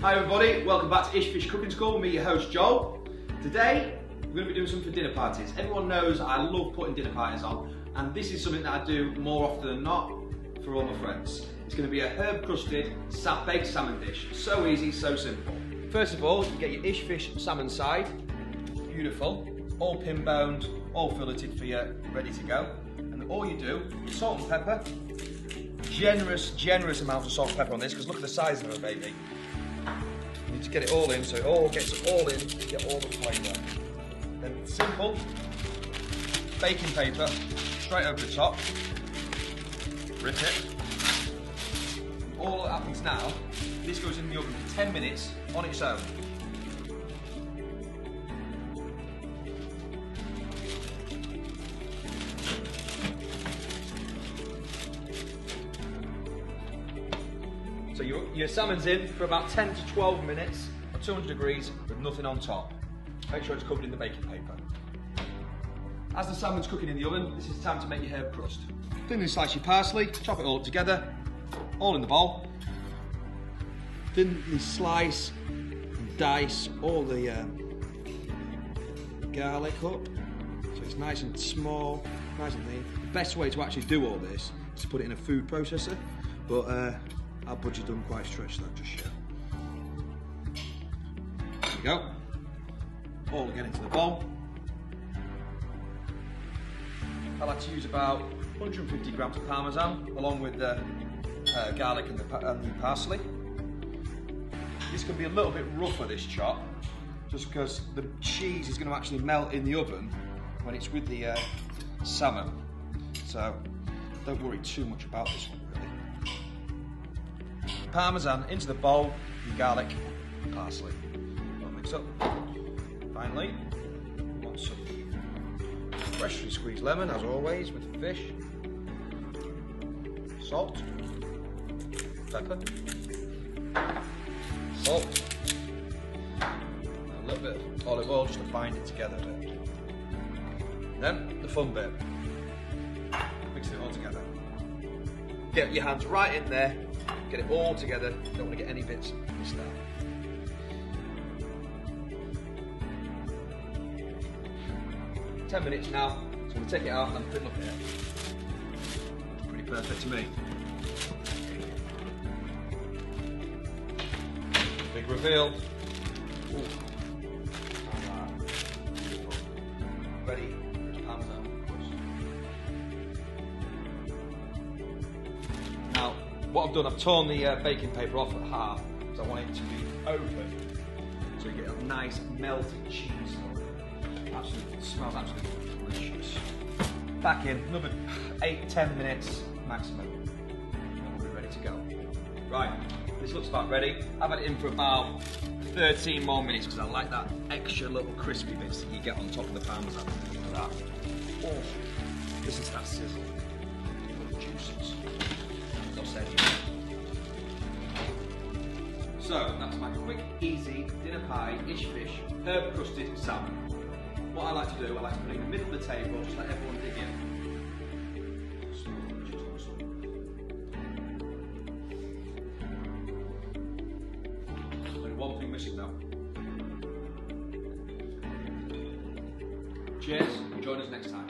Hi everybody, welcome back to Ish Fish Cooking School. Me, your host Joel. Today we're going to be doing something for dinner parties. Everyone knows I love putting dinner parties on, and this is something that I do more often than not for all my friends. It's going to be a herb crusted baked salmon dish. So easy, so simple. First of all, you get your Ish Fish salmon side. Beautiful, all pin boned, all filleted for you, ready to go. And all you do, salt and pepper. Generous amounts of salt and pepper on this, because look at the size of it, baby. You need to get it all in, so it all gets all in, get all the flavour. Then simple, baking paper, straight over the top, rip it. All that happens now, this goes in the oven for 10 minutes on its own. So your salmon's in for about 10 to 12 minutes at 200 degrees with nothing on top. Make sure it's covered in the baking paper. As the salmon's cooking in the oven, this is the time to make your herb crust. Thinly slice your parsley, chop it all up together, all in the bowl. Thinly slice and dice all the garlic up, so it's nice and small, nice and thin. The best way to actually do all this is to put it in a food processor, but our budget doesn't quite stretch that just yet. There we go. All again into the bowl. I like to use about 150 grams of parmesan along with the garlic and the parsley. This can be a little bit rougher, this chop, just because the cheese is going to actually melt in the oven when it's with the salmon. So don't worry too much about this one, really. Parmesan into the bowl, and garlic and parsley. All mix up. Finally, we want some freshly squeezed lemon, as always, with the fish. Salt, pepper, salt, and a little bit of olive oil just to bind it together a bit. Then the fun bit, mix it all together. Get your hands right in there, get it all together, don't want to get any bits missed out. Ten minutes now, so we'll take it out and have a quick look at it. Pretty perfect to me. Big reveal. Ooh. Ready for its parmesan. Now, what I've done, I've torn the baking paper off at half, because I want it to be open, so you get a nice melted cheese. Absolutely, smells absolutely delicious. Back in another 8-10 minutes maximum, and we'll be ready to go. Right, this looks about ready. I've had it in for about 13 more minutes because I like that extra little crispy bits that you get on top of the parmesan. Look at that. Oh, listen to that sizzle. Juices. So that's my quick, easy dinner pie, Ish Fish, herb crusted salmon. What I like to do, I like to put it in the middle of the table, just let everyone dig in. Only one thing missing though. Cheers, and join us next time.